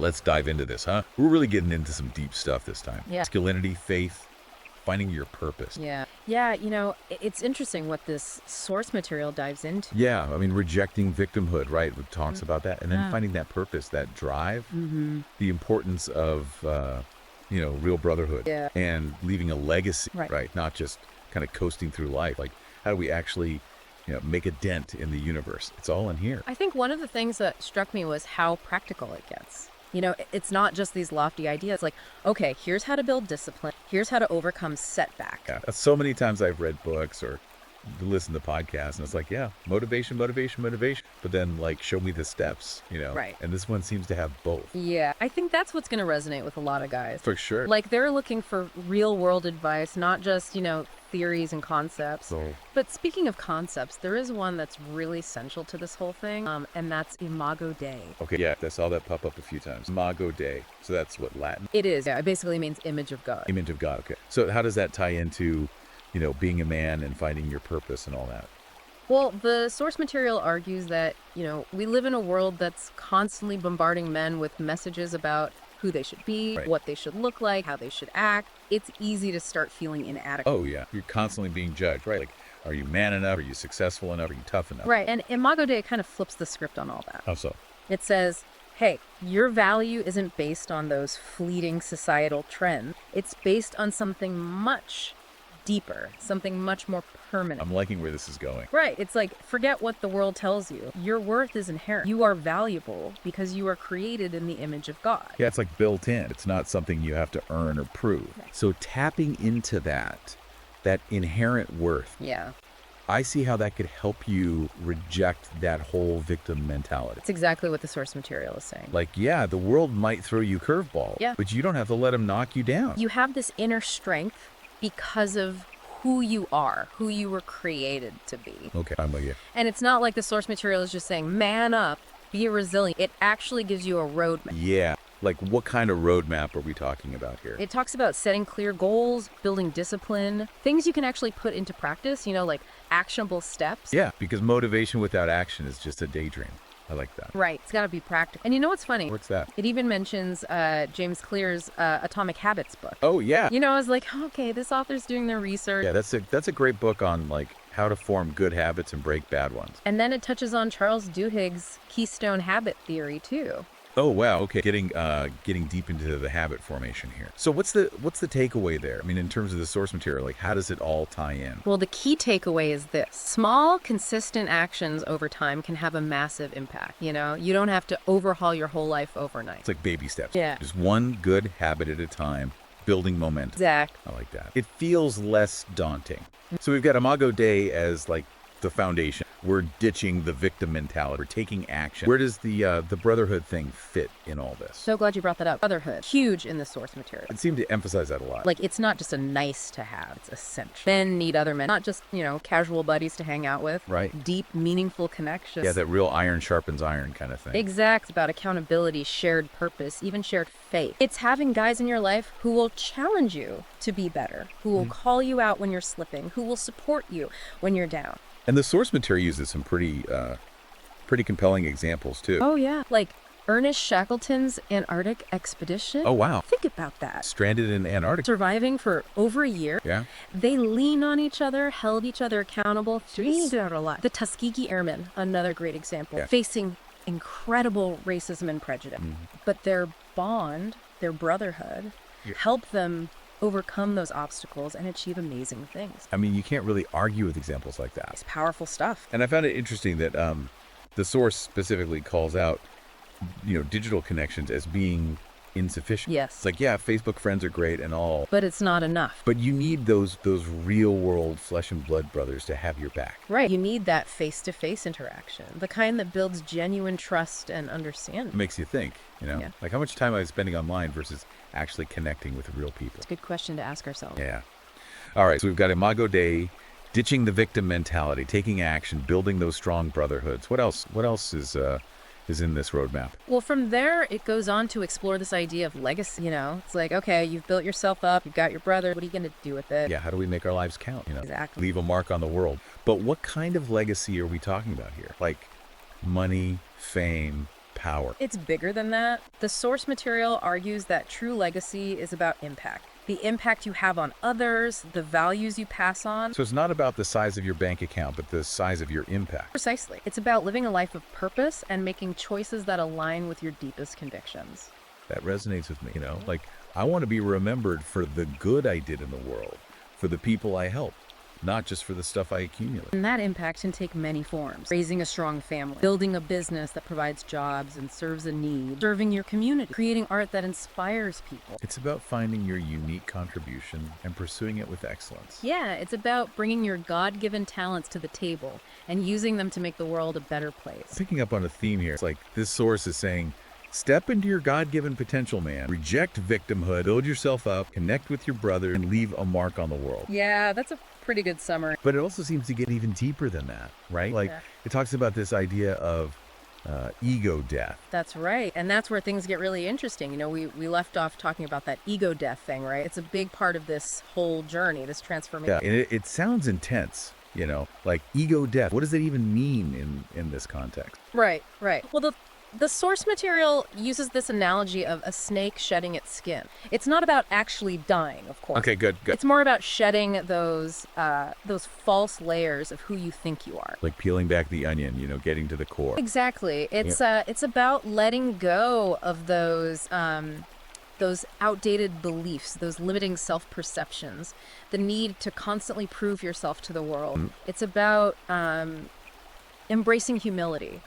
let's dive into this, huh? We're really getting into some deep stuff this time. Yeah. Masculinity, faith, finding your purpose. Yeah. Yeah, it's interesting what this source material dives into. Yeah, I mean, rejecting victimhood, right? It talks about that. And then Yeah. finding that purpose, that drive, Mm-hmm. the importance of, real brotherhood Yeah. and leaving a legacy, Right. right? Not just kind of coasting through life. Like, how do we actually, make a dent in the universe? It's all in here. I think one of the things that struck me was how practical it gets. It's not just these lofty ideas like, okay, here's how to build discipline. Here's how to overcome setbacks. Yeah. So many times I've read books or listen to podcasts and it's like, yeah, motivation. But then like, show me the steps, Right. And this one seems to have both. Yeah, I think that's what's going to resonate with a lot of guys. For sure. Like they're looking for real world advice, not just, theories and concepts. So, But speaking of concepts, there is one that's really central to this whole thing, and that's Imago Dei. okay, yeah, I saw that pop up a few times. Imago Dei. So that's what, Latin? It is. Yeah, it basically means image of God. Image of God. Okay. So how does that tie into, being a man and finding your purpose and all that? Well, the source material argues that, we live in a world that's constantly bombarding men with messages about who they should be, Right. what they should look like, how they should act. It's easy to start feeling inadequate. Oh, yeah. You're constantly being judged, right? Like, are you man enough? Are you successful enough? Are you tough enough? Right. And Imago Dei kind of flips the script on all that. How so? It says, hey, your value isn't based on those fleeting societal trends. It's based on something much deeper, something much more permanent. I'm liking where this is going. Right. It's like, forget what the world tells you. Your worth is inherent. You are valuable because you are created in the image of God. Yeah, it's like built in. It's not something you have to earn or prove. Right. So tapping into that inherent worth, Yeah. I see how that could help you reject that whole victim mentality. That's exactly what the source material is saying. Like, yeah, the world might throw you curveballs, Yeah. but you don't have to let them knock you down. You have this inner strength because of who you are, who you were created to be. Okay, I'm with you. And it's not like the source material is just saying, man up, be resilient. It actually gives you a roadmap. Yeah. Like, what kind of roadmap are we talking about here? It talks about setting clear goals, building discipline, things you can actually put into practice, like actionable steps. Yeah, because motivation without action is just a daydream. I like that. Right. It's got to be practical. And you know what's funny? What's that? It even mentions James Clear's Atomic Habits book. Oh, yeah. I was like, okay, this author's doing their research. Yeah, that's a great book on, like, how to form good habits and break bad ones. And then it touches on Charles Duhigg's Keystone Habit Theory, too. Oh, wow. Okay. Getting deep into the habit formation here. So what's the takeaway there? I mean, in terms of the source material, like, how does it all tie in? Well, the key takeaway is this. Small, consistent actions over time can have a massive impact. You don't have to overhaul your whole life overnight. It's like baby steps. Yeah. Just one good habit at a time, building momentum. Exactly. I like that. It feels less daunting. So we've got Imago Dei as, like, the foundation. We're ditching the victim mentality. We're taking action. Where does the brotherhood thing fit in all this? So glad you brought that up. Brotherhood, huge in the source material. It seemed to emphasize that a lot. Like, it's not just a nice to have, it's essential. Men need other men, not just, casual buddies to hang out with. Right. Deep, meaningful connections. Yeah, that real iron sharpens iron kind of thing. Exact. About accountability, shared purpose, even shared faith. It's having guys in your life who will challenge you to be better, who will call you out when you're slipping, who will support you when you're down. And the source material uses some pretty compelling examples too. Oh, yeah. Like Ernest Shackleton's Antarctic expedition. Oh, wow. Think about that. Stranded in Antarctica. Surviving for over a year. Yeah. They leaned on each other, held each other accountable. The Tuskegee Airmen, another great example, Yeah. facing incredible racism and prejudice. But their bond, their brotherhood, helped them overcome those obstacles and achieve amazing things. I mean, you can't really argue with examples like that. It's powerful stuff. And I found it interesting that the source specifically calls out, digital connections as being insufficient. Yes. It's like, yeah, Facebook friends are great and all, But it's not enough. but you need those real world flesh and blood brothers to have your back. Right. You need that face-to-face interaction, the kind that builds genuine trust and It understanding. makes you think, Yeah. like how much time am I spending online versus actually connecting with real people. Good question to ask ourselves. Yeah. All right. So we've got Imago Dei, ditching the victim mentality, taking action, building those strong brotherhoods. What else? What else is in this roadmap? Well, from there, it goes on to explore this idea of legacy. It's like, okay, you've built yourself up, you've got your brother. What are you going to do with it? Yeah. How do we make our lives count? Exactly. Leave a mark on the world. But what kind of legacy are we talking about here? Like money, fame, power. It's bigger than that. The source material argues that true legacy is about impact. The impact you have on others, the values you pass on. So it's not about the size of your bank account, but the size of your impact. Precisely. It's about living a life of purpose and making choices that align with your deepest convictions. That resonates with me, like I want to be remembered for the good I did in the world, for the people I helped, not just for the stuff I accumulate. And that impact can take many forms. Raising a strong family, building a business that provides jobs and serves a need, serving your community, creating art that inspires people. It's about finding your unique contribution and pursuing it with excellence. Yeah, it's about bringing your God-given talents to the table and using them to make the world a better place. Picking up on a theme here, it's like this source is saying, step into your God-given potential, man. Reject victimhood, build yourself up, connect with your brother, and leave a mark on the world. Yeah, that's a pretty good summary. But it also seems to get even deeper than that, right? Like, It talks about this idea of ego death. That's right. And that's where things get really interesting. We left off talking about that ego death thing, right? It's a big part of this whole journey, this transformation. Yeah, and it sounds intense, like ego death. What does it even mean in this context? Right. Well, the source material uses this analogy of a snake shedding its skin. It's not about actually dying, of course. Okay, good. It's more about shedding those false layers of who you think you are. Like peeling back the onion, getting to the core. Exactly. It's about letting go of those outdated beliefs, those limiting self-perceptions, the need to constantly prove yourself to the world. It's about embracing humility,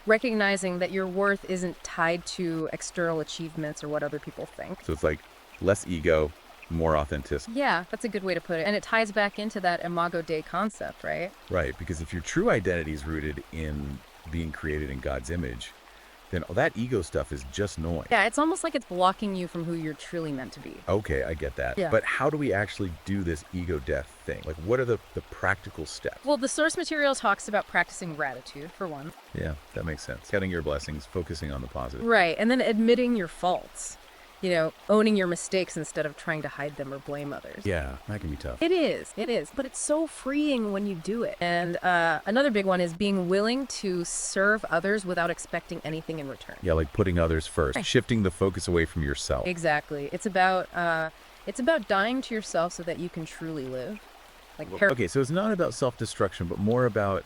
recognizing that your worth isn't tied to external achievements or what other people think. So it's like less ego, more authenticity. Yeah, that's a good way to put it. And it ties back into that Imago Dei concept, right? Right, because if your true identity is rooted in being created in God's image, then all that ego stuff is just noise. Yeah, it's almost like it's blocking you from who you're truly meant to be. Okay, I get that. Yeah. But how do we actually do this ego death thing? Like, what are the practical steps? Well, the source material talks about practicing gratitude, for one. Yeah, that makes sense. Counting your blessings, focusing on the positive. Right, and then admitting your faults. Owning your mistakes instead of trying to hide them or blame others. Yeah, that can be tough. It is. But it's so freeing when you do it. And another big one is being willing to serve others without expecting anything in return. Yeah, like putting others first, Right. shifting the focus away from yourself. Exactly. It's about dying to yourself so that you can truly live. Okay, so it's not about self-destruction, but more about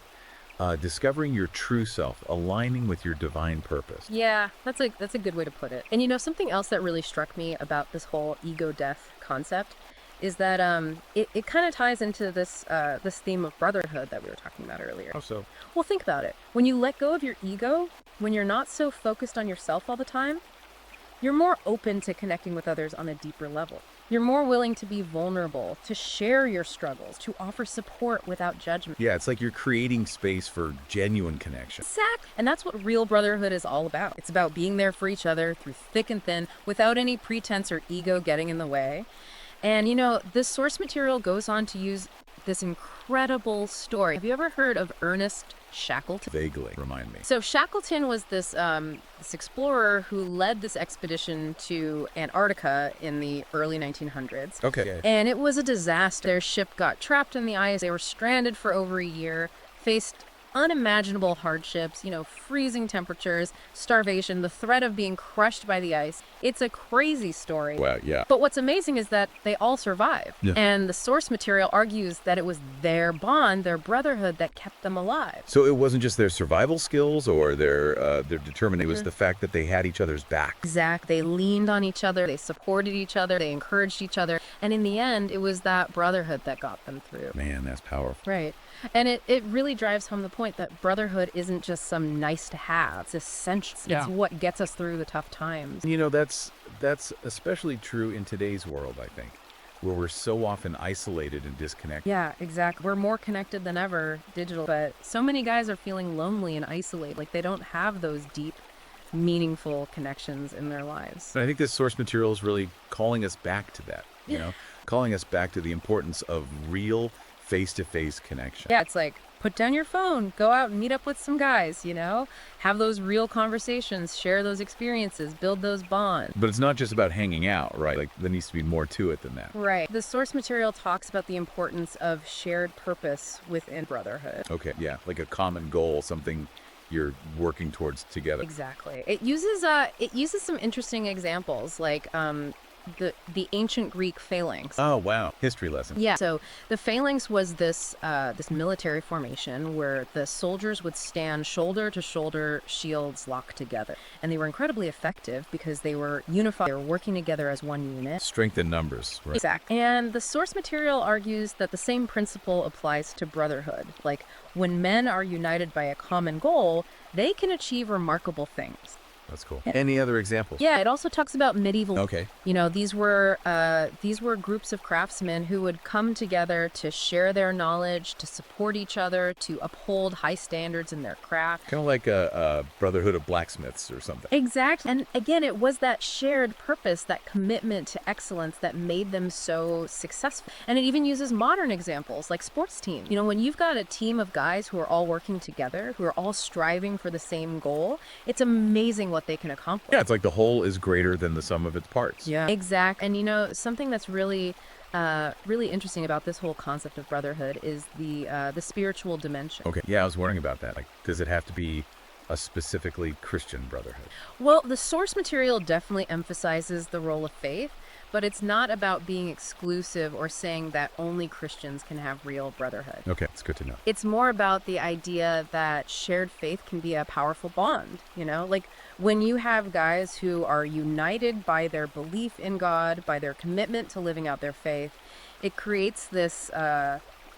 discovering your true self, aligning with your divine purpose. Yeah, that's a good way to put it. And something else that really struck me about this whole ego death concept is that it kind of ties into this theme of brotherhood that we were talking about earlier. How so? Well, think about it. When you let go of your ego, when you're not so focused on yourself all the time, you're more open to connecting with others on a deeper level. You're more willing to be vulnerable, to share your struggles, to offer support without judgment. Yeah, it's like you're creating space for genuine connection. Exactly. And that's what real brotherhood is all about. It's about being there for each other through thick and thin, without any pretense or ego getting in the way. And this source material goes on to use this incredible story. Have you ever heard of Ernest Shackleton? Vaguely, remind me. So Shackleton was this explorer who led this expedition to Antarctica in the early 1900s. Okay. And it was a disaster. Their ship got trapped in the ice. They were stranded for over a year, faced unimaginable hardships, freezing temperatures, starvation, the threat of being crushed by the ice. It's a crazy story. Well, yeah. But what's amazing is that they all survived. Yeah. And the source material argues that it was their bond, their brotherhood that kept them alive. So it wasn't just their survival skills or their determination. It was the fact that they had each other's back. Exactly. They leaned on each other. They supported each other. They encouraged each other. And in the end, it was that brotherhood that got them through. Man, that's powerful. Right. And it really drives home the point that brotherhood isn't just some nice to have. It's essential. Yeah. It's what gets us through the tough times. That's especially true in today's world, I think, where we're so often isolated and disconnected. Yeah, exactly. We're more connected than ever digital, but so many guys are feeling lonely and isolated. Like they don't have those deep, meaningful connections in their lives. And I think this source material is really calling us back to that, calling us back to the importance of real face-to-face connection. Yeah, it's like, put down your phone, go out and meet up with some guys, have those real conversations, share those experiences, build those bonds. But it's not just about hanging out, right? Like there needs to be more to it than that. Right. The source material talks about the importance of shared purpose within brotherhood. Okay, yeah, like a common goal, something you're working towards together. Exactly. It uses some interesting examples, like the ancient Greek phalanx. Oh, wow. History lesson. Yeah. So the phalanx was this military formation where the soldiers would stand shoulder to shoulder, shields locked together, and they were incredibly effective because they were unified. They were working together as one unit. Strength in numbers, right? Exactly. And the source material argues that the same principle applies to brotherhood. Like, when men are united by a common goal, they can achieve remarkable things. That's cool. Any other examples? Yeah, it also talks about medieval. Okay. You know, these were groups of craftsmen who would come together to share their knowledge, to support each other, to uphold high standards in their craft. Kind of like a brotherhood of blacksmiths or something. Exactly. And again, it was that shared purpose, that commitment to excellence that made them so successful. And it even uses modern examples like sports teams. You know, when you've got a team of guys who are all working together, who are all striving for the same goal, it's amazing what they can accomplish. Yeah, it's like the whole is greater than the sum of its parts. Yeah, exactly. And you know, something that's really interesting about this whole concept of brotherhood is the spiritual dimension. Okay. Yeah, I was wondering about that. Like, does it have to be a specifically Christian brotherhood? Well, the source material definitely emphasizes the role of faith, but it's not about being exclusive or saying that only Christians can have real brotherhood. Okay, it's good to know. It's more about the idea that shared faith can be a powerful bond, you know? Like, when you have guys who are united by their belief in God, by their commitment to living out their faith, it creates this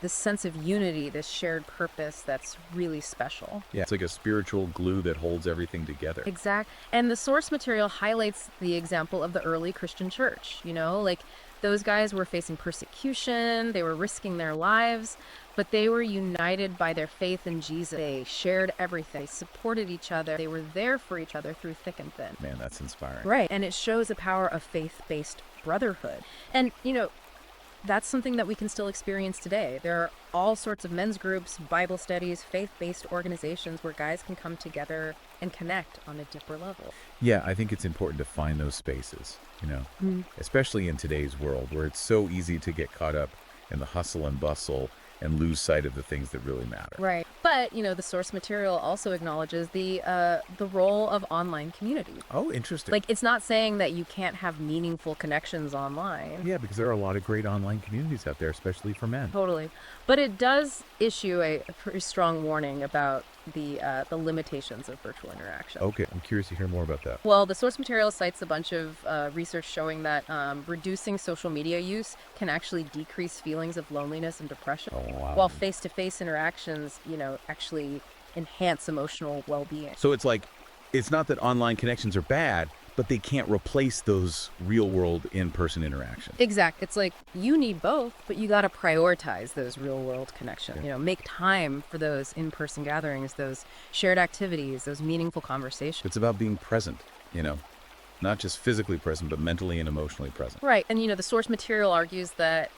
sense of unity, this shared purpose that's really special. Yeah, it's like a spiritual glue that holds everything together. Exact. And the source material highlights the example of the early Christian church, you know? Like, those guys were facing persecution, they were risking their lives, but they were united by their faith in Jesus. They shared everything, they supported each other, they were there for each other through thick and thin. Man, that's inspiring. Right. And it shows the power of faith-based brotherhood. And, you know, that's something that we can still experience today. There are all sorts of men's groups, Bible studies, faith-based organizations where guys can come together and connect on a deeper level. Yeah, I think it's important to find those spaces, you know, especially in today's world where it's so easy to get caught up in the hustle and bustle and lose sight of the things that really matter. Right. But, you know, the source material also acknowledges the role of online community. Oh, interesting. Like, it's not saying that you can't have meaningful connections online. Yeah, because there are a lot of great online communities out there, especially for men. Totally. But it does issue a pretty strong warning about the limitations of virtual interaction. Okay, I'm curious to hear more about that. Well, the source material cites a bunch of research showing that reducing social media use can actually decrease feelings of loneliness and depression. Oh, wow. While face-to-face interactions, you know, actually enhance emotional well-being. So it's like, it's not that online connections are bad, but they can't replace those real-world in-person interactions. Exact. It's like, you need both, but you got to prioritize those real-world connections. You know, make time for those in-person gatherings, those shared activities, those meaningful conversations. It's about being present, you know, not just physically present, but mentally and emotionally present. Right. And, you know, the source material argues that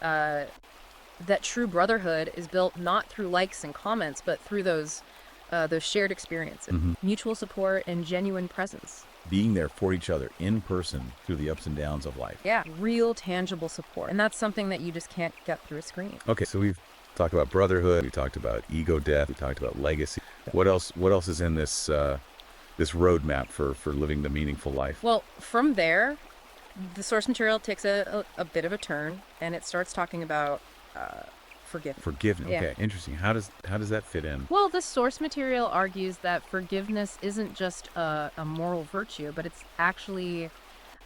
that true brotherhood is built not through likes and comments, but through those shared experiences, mutual support, and genuine presence. Being there for each other in person through the ups and downs of life. Yeah, real tangible support. And that's something that you just can't get through a screen. Okay, so we've talked about brotherhood, we talked about ego death, we talked about legacy. What else is in this this roadmap for living the meaningful life? Well, from there, the source material takes a bit of a turn, and it starts talking about forgiveness. Forgiveness. Yeah. Okay, interesting. How does that fit in? Well, the source material argues that forgiveness isn't just a moral virtue, but it's actually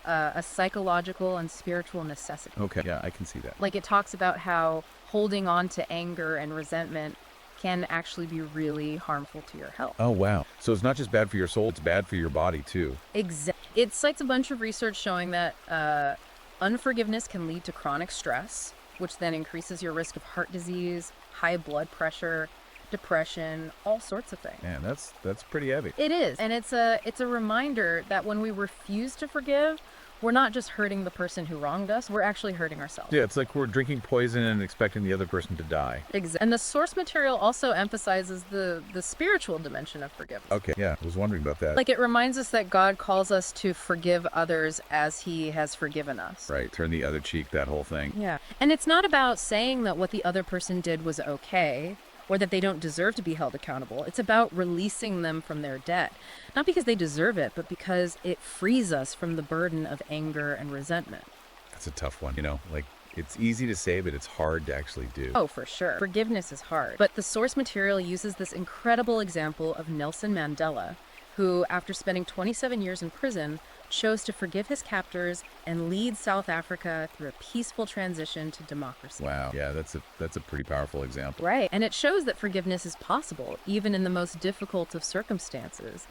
a psychological and spiritual necessity. Okay, yeah, I can see that. Like, it talks about how holding on to anger and resentment can actually be really harmful to your health. Oh, wow. So it's not just bad for your soul, it's bad for your body, too. Exactly. It cites a bunch of research showing that unforgiveness can lead to chronic stress, which then increases your risk of heart disease, high blood pressure, depression, all sorts of things. Man, that's pretty heavy. It is. And it's a reminder that when we refuse to forgive, we're not just hurting the person who wronged us, we're actually hurting ourselves. Yeah, it's like we're drinking poison and expecting the other person to die. Exactly. And the source material also emphasizes the spiritual dimension of forgiveness. Okay, yeah, I was wondering about that. Like, it reminds us that God calls us to forgive others as he has forgiven us. Right, turn the other cheek, that whole thing. Yeah. And it's not about saying that what the other person did was okay. or that they don't deserve to be held accountable. It's about releasing them from their debt, not because they deserve it, but because it frees us from the burden of anger and resentment. That's a tough one, like it's easy to say, but it's hard to actually do. Oh, for sure. Forgiveness is hard. But the source material uses this incredible example of Nelson Mandela, who, after spending 27 years in prison, chose to forgive his captors and lead South Africa through a peaceful transition to democracy. Wow. Yeah, that's a pretty powerful example. Right. And it shows that forgiveness is possible, even in the most difficult of circumstances.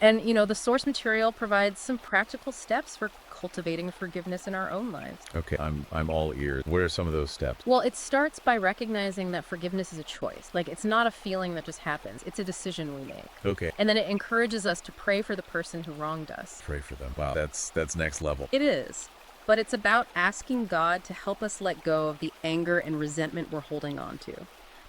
And, the source material provides some practical steps for cultivating forgiveness in our own lives. Okay, I'm all ears. What are some of those steps? Well, it starts by recognizing that forgiveness is a choice. Like, it's not a feeling that just happens. It's a decision we make. Okay. And then it encourages us to pray for the person who wronged us. Pray for them. Wow, that's next level. It is. But it's about asking God to help us let go of the anger and resentment we're holding on to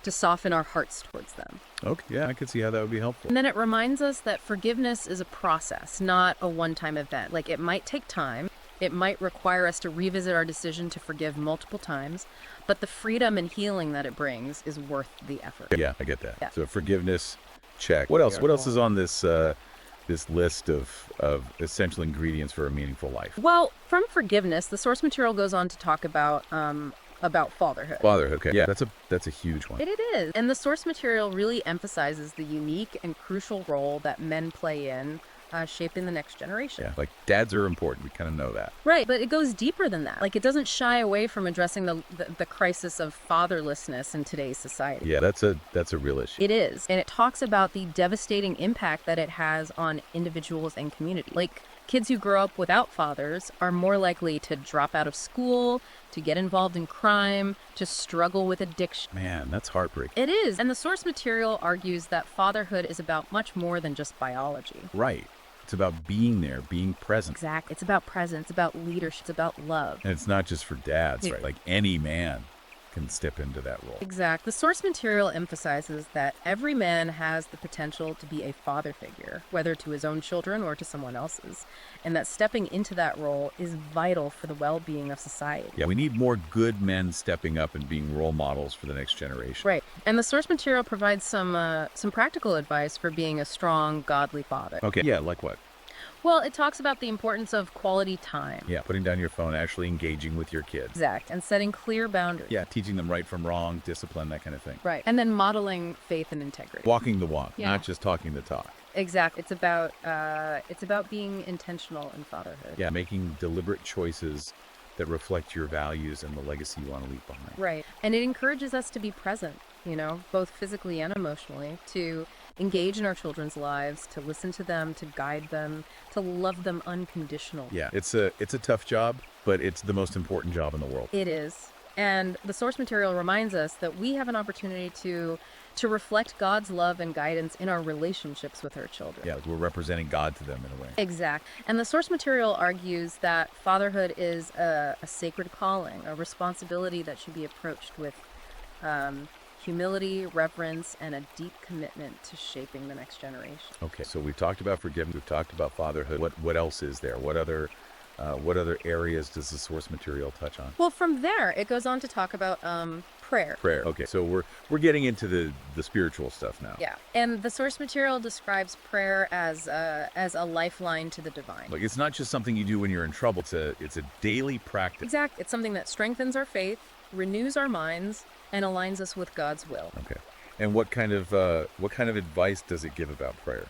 soften our hearts towards them. Okay, yeah, I could see how that would be helpful. And then it reminds us that forgiveness is a process, not a one-time event. Like, it might take time. It might require us to revisit our decision to forgive multiple times, but the freedom and healing that it brings is worth the effort. Yeah, I get that. Yeah. So forgiveness, check. What else? What else is on this this list of essential ingredients for a meaningful life? Well, from forgiveness, the source material goes on to talk about fatherhood. Fatherhood, okay. Yeah, that's a huge one. It is. And the source material really emphasizes the unique and crucial role that men play in shaping the next generation. Yeah, like dads are important. We kind of know that. Right, but it goes deeper than that. Like, it doesn't shy away from addressing the crisis of fatherlessness in today's society. Yeah, that's a real issue. It is. And it talks about the devastating impact that it has on individuals and community. Like, kids who grow up without fathers are more likely to drop out of school, to get involved in crime, to struggle with addiction. Man, that's heartbreaking. It is. And the source material argues that fatherhood is about much more than just biology. Right. It's about being there, being present. Exactly. It's about presence, about leadership, it's about love. And it's not just for dads, right? Like any man can step into that role. Exactly. The source material emphasizes that every man has the potential to be a father figure, whether to his own children or to someone else's, and that stepping into that role is vital for the well-being of society. Yeah, we need more good men stepping up and being role models for the next generation. Right. And the source material provides some practical advice for being a strong, godly father. Okay. Yeah, like what? Well, it talks about the importance of quality time. Yeah, putting down your phone, actually engaging with your kids. Exact. And setting clear boundaries. Yeah, teaching them right from wrong, discipline, that kind of thing. Right. And then modeling faith and integrity. Walking the walk, Yeah. not just talking the talk. Exactly. It's about being intentional in fatherhood. Yeah, making deliberate choices that reflect your values and the legacy you want to leave behind. Right. And it encourages us to be present, both physically and emotionally, to engage in our children's lives, to listen to them, to guide them, to love them unconditionally. Yeah, it's a tough job, but it's the most important job in the world. It is. And the source material reminds us that we have an opportunity to reflect God's love and guidance in our relationships with our children. Yeah, like we're representing God to them in a way. Exact. And the source material argues that fatherhood is a sacred calling, a responsibility that should be approached with humility, reverence, and a deep commitment to shaping the next generation. Okay, so we've talked about forgiveness, we've talked about fatherhood. What else is there? What other areas does the source material touch on? Well, from there, it goes on to talk about prayer. Prayer. Okay, so we're getting into the spiritual stuff now. Yeah, and the source material describes prayer as a lifeline to the divine. Like, it's not just something you do when you're in trouble. It's a daily practice. Exact. It's something that strengthens our faith, renews our minds, and aligns us with God's will. Okay. And what kind of advice does it give about prayer?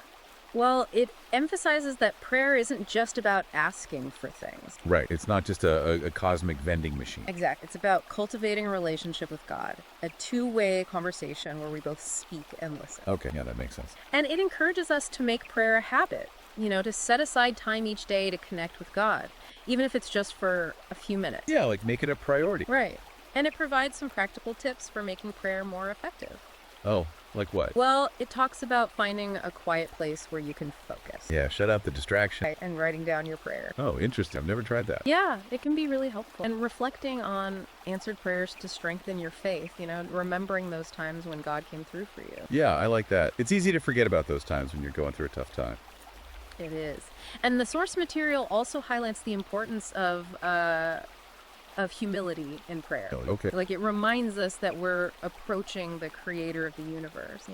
Well, it emphasizes that prayer isn't just about asking for things. Right. It's not just a cosmic vending machine. Exact. It's about cultivating a relationship with God, a two-way conversation where we both speak and listen. Okay. Yeah, that makes sense. And it encourages us to make prayer a habit, to set aside time each day to connect with God, even if it's just for a few minutes. Yeah, like make it a priority. Right. And it provides some practical tips for making prayer more effective. Oh, like what? Well, it talks about finding a quiet place where you can focus. Yeah, shut out the distraction. Right, and writing down your prayer. Oh, interesting. I've never tried that. Yeah, it can be really helpful. And reflecting on answered prayers to strengthen your faith, remembering those times when God came through for you. Yeah, I like that. It's easy to forget about those times when you're going through a tough time. It is. And the source material also highlights the importance of of humility in prayer. Oh, okay. Like, it reminds us that we're approaching the creator of the universe,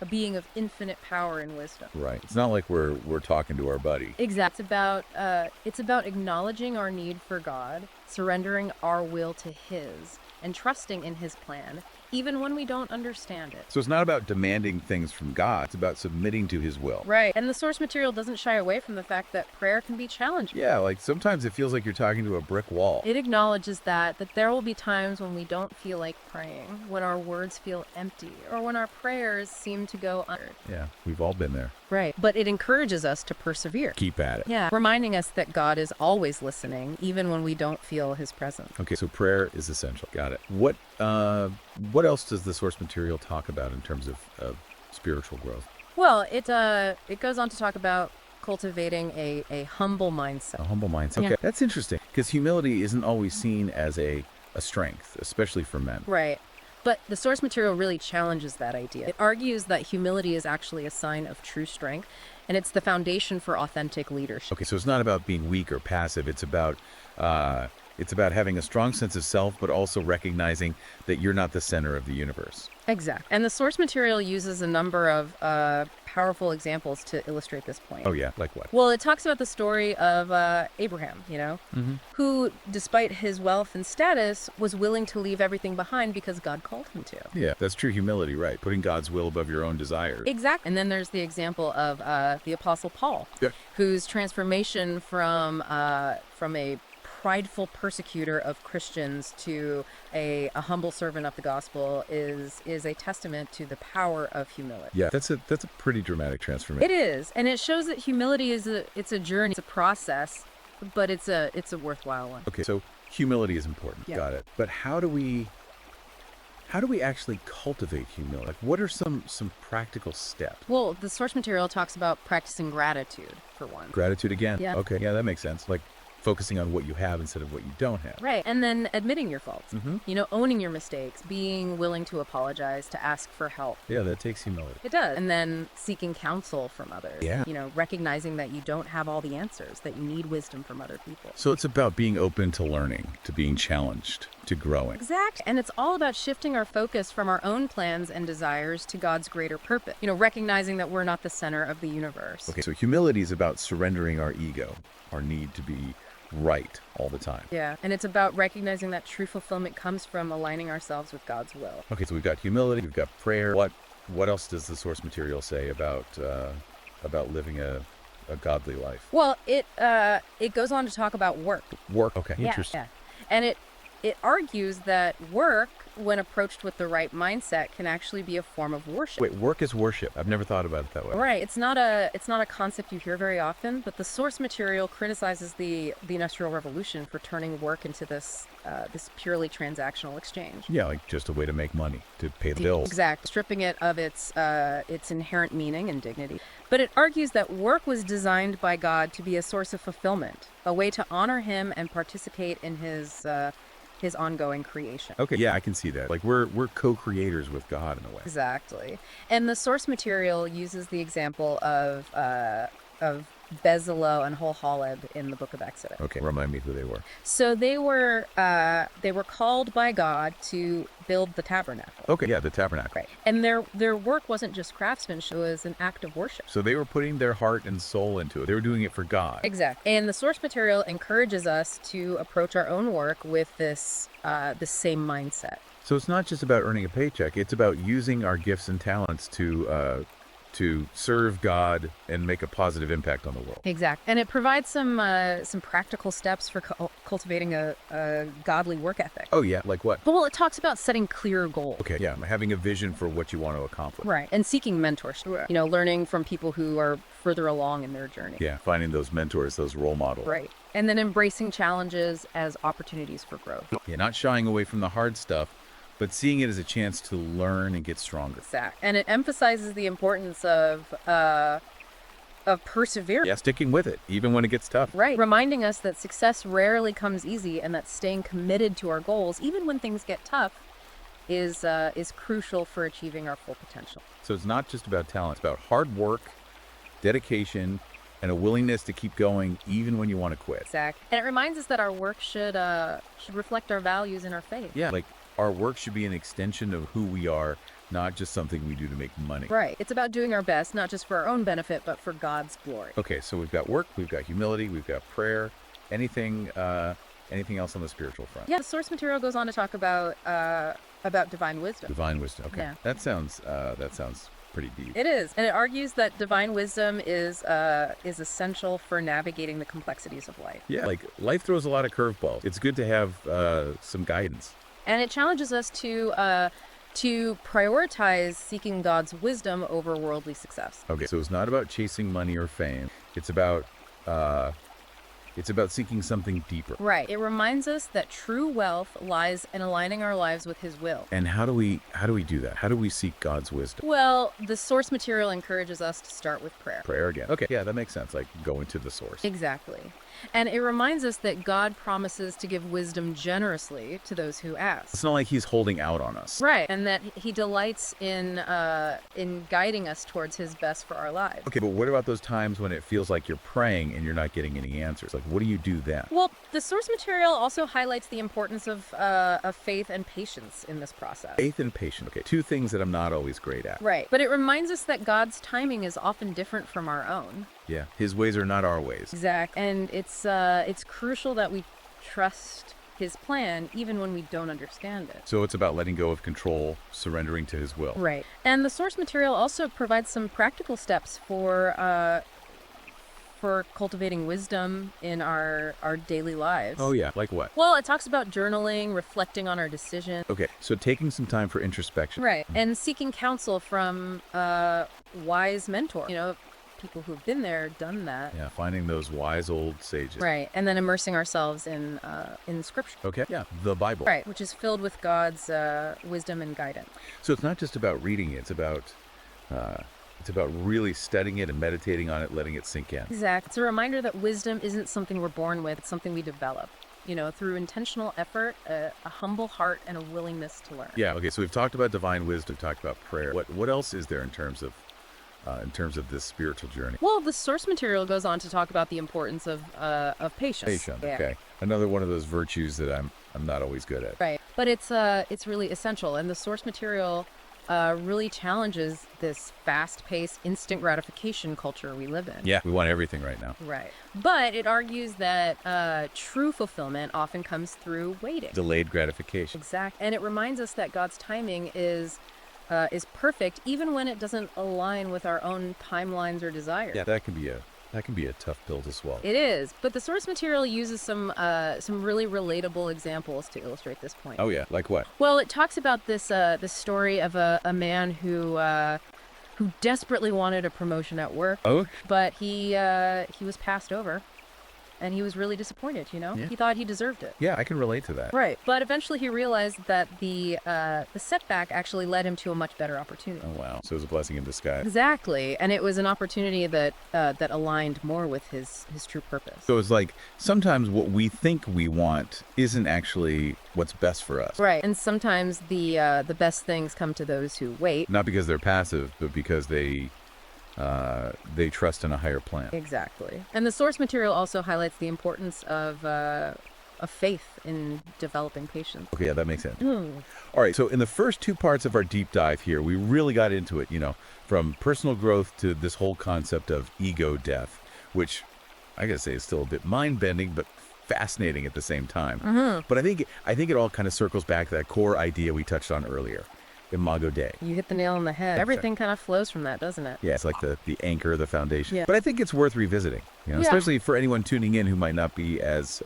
a being of infinite power and wisdom. Right. It's not like we're talking to our buddy. Exactly. It's about acknowledging our need for God, surrendering our will to His, and trusting in His plan, even when we don't understand it. So it's not about demanding things from God. It's about submitting to His will. Right. And the source material doesn't shy away from the fact that prayer can be challenging. Yeah, like sometimes it feels like you're talking to a brick wall. It acknowledges that there will be times when we don't feel like praying, when our words feel empty, or when our prayers seem to go unanswered. Yeah, we've all been there. Right. But it encourages us to persevere. Keep at it. Yeah. Reminding us that God is always listening, even when we don't feel His presence. Okay, so prayer is essential. Got it. What else does the source material talk about in terms of spiritual growth? Well, it goes on to talk about cultivating a humble mindset. A humble mindset. Okay, Yeah. that's interesting because humility isn't always seen as a strength, especially for men. Right. But the source material really challenges that idea. It argues that humility is actually a sign of true strength, and it's the foundation for authentic leadership. Okay, so it's not about being weak or passive. It's about having a strong sense of self, but also recognizing that you're not the center of the universe. Exactly. And the source material uses a number of powerful examples to illustrate this point. Oh yeah, like what? Well, it talks about the story of Abraham, who, despite his wealth and status, was willing to leave everything behind because God called him to. Yeah, that's true humility, right? Putting God's will above your own desires. Exactly. And then there's the example of the Apostle Paul, Yeah. whose transformation from a prideful persecutor of Christians to a humble servant of the gospel is a testament to the power of humility. Yeah, that's a pretty dramatic transformation. It is, and it shows that humility is a journey, it's a process, but it's a worthwhile one. Okay, so humility is important. Yeah. Got it. But how do we actually cultivate humility? Like, what are some practical steps? Well, the source material talks about practicing gratitude, for one. Gratitude again. Yeah. Okay, yeah, that makes sense. Like focusing on what you have instead of what you don't have. Right. And then admitting your faults, Mm-hmm. owning your mistakes, being willing to apologize, to ask for help. Yeah, that takes humility. It does. And then seeking counsel from others. Yeah. Recognizing that you don't have all the answers, that you need wisdom from other people. So it's about being open to learning, to being challenged, to growing. Exactly. And it's all about shifting our focus from our own plans and desires to God's greater purpose. Recognizing that we're not the center of the universe. Okay, so humility is about surrendering our ego, our need to be right all the time. Yeah. And it's about recognizing that true fulfillment comes from aligning ourselves with God's will. Okay, so we've got humility, we've got prayer. What else does the source material say about living a godly life? Well, it goes on to talk about work. Work. Okay, interesting. Yeah. And it argues that work, when approached with the right mindset, can actually be a form of worship. Wait, work is worship. I've never thought about it that way. Right. It's not a concept you hear very often, but the source material criticizes the Industrial Revolution for turning work into this purely transactional exchange. Yeah, like just a way to make money, to pay the bills. Exactly. Stripping it of its inherent meaning and dignity. But it argues that work was designed by God to be a source of fulfillment, a way to honor Him and participate in His ongoing creation. Okay, yeah, I can see that. Like we're co-creators with God in a way. Exactly. And the source material uses the example of Bezalel and Holholeb in the book of Exodus. Okay, remind me who they were. So they were called by God to build the tabernacle. Okay, yeah, the tabernacle. Right. And their work wasn't just craftsmanship, it was an act of worship. So they were putting their heart and soul into it. They were doing it for God. Exactly. And the source material encourages us to approach our own work with this same mindset. So it's not just about earning a paycheck. It's about using our gifts and talents to serve God and make a positive impact on the world. Exactly. And it provides some practical steps for cultivating a godly work ethic. Oh yeah, like what? Well, it talks about setting clear goals. Okay, yeah, having a vision for what you want to accomplish. Right. And seeking mentorship. Learning from people who are further along in their journey. Yeah, finding those mentors, those role models. Right. And then embracing challenges as opportunities for growth. Yeah, not shying away from the hard stuff, but seeing it as a chance to learn and get stronger. Exactly. And it emphasizes the importance of perseverance. Yeah, sticking with it, even when it gets tough. Right. Reminding us that success rarely comes easy and that staying committed to our goals, even when things get tough, is crucial for achieving our full potential. So it's not just about talent. It's about hard work, dedication, and a willingness to keep going even when you want to quit. Exactly. And it reminds us that our work should reflect our values and our faith. Yeah, like our work should be an extension of who we are, not just something we do to make money. Right. It's about doing our best, not just for our own benefit, but for God's glory. Okay, so we've got work, we've got humility, we've got prayer. Anything else on the spiritual front? Yeah, the source material goes on to talk about divine wisdom. Divine wisdom. Okay, Yeah. that sounds pretty deep. It is, and it argues that divine wisdom is essential for navigating the complexities of life. Yeah, like life throws a lot of curveballs. It's good to have some guidance. And it challenges us to prioritize seeking God's wisdom over worldly success. Okay, so it's not about chasing money or fame. It's about seeking something deeper. Right. It reminds us that true wealth lies in aligning our lives with His will. And how do we do that? How do we seek God's wisdom? Well, the source material encourages us to start with prayer. Prayer again. Okay, yeah, that makes sense. Like go into the source. Exactly. And it reminds us that God promises to give wisdom generously to those who ask. It's not like He's holding out on us. Right, and that He delights in guiding us towards His best for our lives. Okay, but what about those times when it feels like you're praying and you're not getting any answers? Like, what do you do then? Well, the source material also highlights the importance of faith and patience in this process. Faith and patience. Okay, two things that I'm not always great at. Right, but it reminds us that God's timing is often different from our own. Yeah, His ways are not our ways. Exact, and it's crucial that we trust His plan even when we don't understand it. So it's about letting go of control, surrendering to His will. Right, and the source material also provides some practical steps for cultivating wisdom in our daily lives. Oh yeah, like what? Well, it talks about journaling, reflecting on our decision. Okay, so taking some time for introspection. Right, and seeking counsel from wise mentor. People who've been there, done that. Yeah, finding those wise old sages. Right, and then immersing ourselves in Scripture. Okay, yeah, the Bible. Right, which is filled with God's wisdom and guidance. So it's not just about reading it, it's about really studying it and meditating on it, letting it sink in. Exactly. It's a reminder that wisdom isn't something we're born with, it's something we develop. Through intentional effort, a humble heart, and a willingness to learn. Yeah, okay, so we've talked about divine wisdom, we've talked about prayer. What else is there in terms of this spiritual journey? Well, the source material goes on to talk about the importance of patience. Patience, Yeah. okay. Another one of those virtues that I'm not always good at. Right, but it's really essential, and the source material really challenges this fast-paced, instant gratification culture we live in. Yeah, we want everything right now. Right, but it argues that true fulfillment often comes through waiting. Delayed gratification. Exactly, and it reminds us that God's timing is perfect, even when it doesn't align with our own timelines or desires. Yeah, that can be a tough pill to swallow. It is, but the source material uses some really relatable examples to illustrate this point. Oh yeah, like what? Well, it talks about this story of a man who desperately wanted a promotion at work, Oh, but he was passed over. And he was really disappointed, Yeah. He thought he deserved it. yeah, I can relate to that. Right. But eventually he realized that the setback actually led him to a much better opportunity. Oh wow, so it was a blessing in disguise. Exactly. And it was an opportunity that aligned more with his true purpose. So it's like sometimes what we think we want isn't actually what's best for us. Right. And sometimes the best things come to those who wait. Not because they're passive, but because they trust in a higher plan. Exactly. And the source material also highlights the importance of faith in developing patience. Okay, yeah, that makes sense. All right, so in the first two parts of our deep dive here, we really got into it, from personal growth to this whole concept of ego death, which I gotta say is still a bit mind-bending, but fascinating at the same time. But I think it all kind of circles back to that core idea we touched on earlier. Imago Dei. You hit the nail on the head. Everything kind of flows from that, doesn't it? Yeah, it's like the anchor, the foundation. Yeah. But I think it's worth revisiting, especially for anyone tuning in who might not be as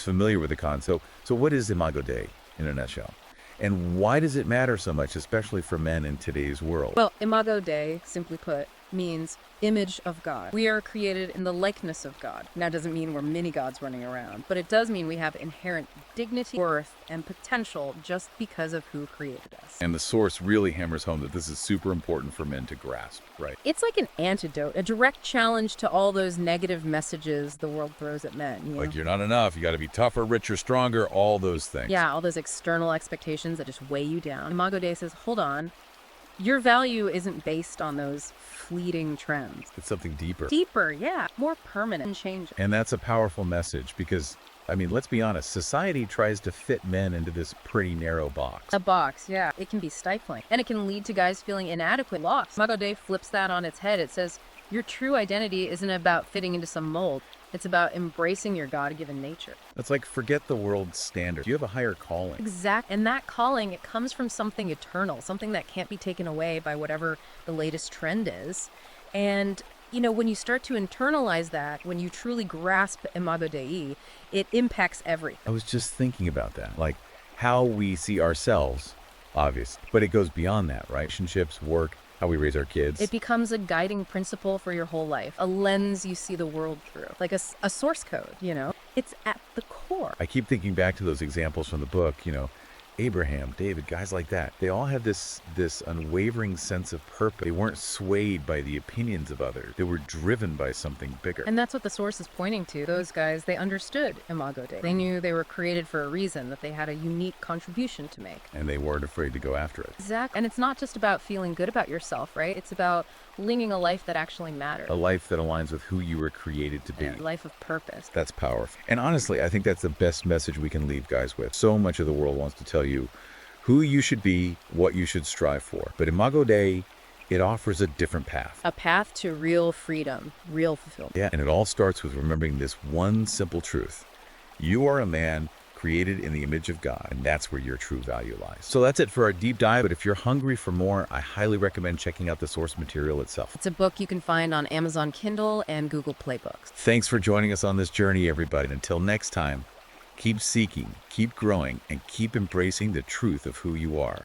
familiar with the concept. So what is Imago Dei in a nutshell? And why does it matter so much, especially for men in today's world? Well, Imago Dei, simply put, means image of God. We are created in the likeness of God. Now, it doesn't mean we're mini-gods running around, but it does mean we have inherent dignity, worth, and potential just because of who created us. And the source really hammers home that this is super important for men to grasp, right? It's like an antidote, a direct challenge to all those negative messages the world throws at men. Like, you're not enough, you got to be tougher, richer, stronger, all those things. Yeah, all those external expectations that just weigh you down. Imago Dei says, hold on, Your value isn't based on those fleeting trends. It's something deeper. Deeper, yeah, more permanent change. And that's a powerful message because, I mean, let's be honest, society tries to fit men into this pretty narrow box. A box, yeah. It can be stifling. And it can lead to guys feeling inadequate, lost. Imago Dei flips that on its head. It says, your true identity isn't about fitting into some mold. It's about embracing your God-given nature. It's like, forget the world's standard. You have a higher calling. Exact. And that calling, it comes from something eternal, something that can't be taken away by whatever the latest trend is. And, you know, when you start to internalize that, when you truly grasp Imago Dei, it impacts everything. I was just thinking about that, like how we see ourselves, obvious, but it goes beyond that, right? Relationships, work, how we raise our kids. It becomes a guiding principle for your whole life, a lens you see the world through, like a source code, you know? It's at the core. I keep thinking back to those examples from the book, you know, Abraham, David, guys like that. They all had this unwavering sense of purpose. They weren't swayed by the opinions of others. They were driven by something bigger. And that's what the source is pointing to. Those guys, they understood Imago Dei. They knew they were created for a reason, that they had a unique contribution to make. And they weren't afraid to go after it. Exactly. And it's not just about feeling good about yourself, right? It's about living a life that actually matters. A life that aligns with who you were created to be. A life of purpose. That's powerful. And honestly, I think that's the best message we can leave guys with. So much of the world wants to tell you who you should be, what you should strive for. But Imago Dei, it offers a different path. A path to real freedom, real fulfillment. Yeah, and it all starts with remembering this one simple truth. You are a man created in the image of God, and that's where your true value lies. So that's it for our deep dive, but if you're hungry for more, I highly recommend checking out the source material itself. It's a book you can find on Amazon Kindle and Google Play Books. Thanks for joining us on this journey, everybody. And until next time, keep seeking, keep growing, and keep embracing the truth of who you are.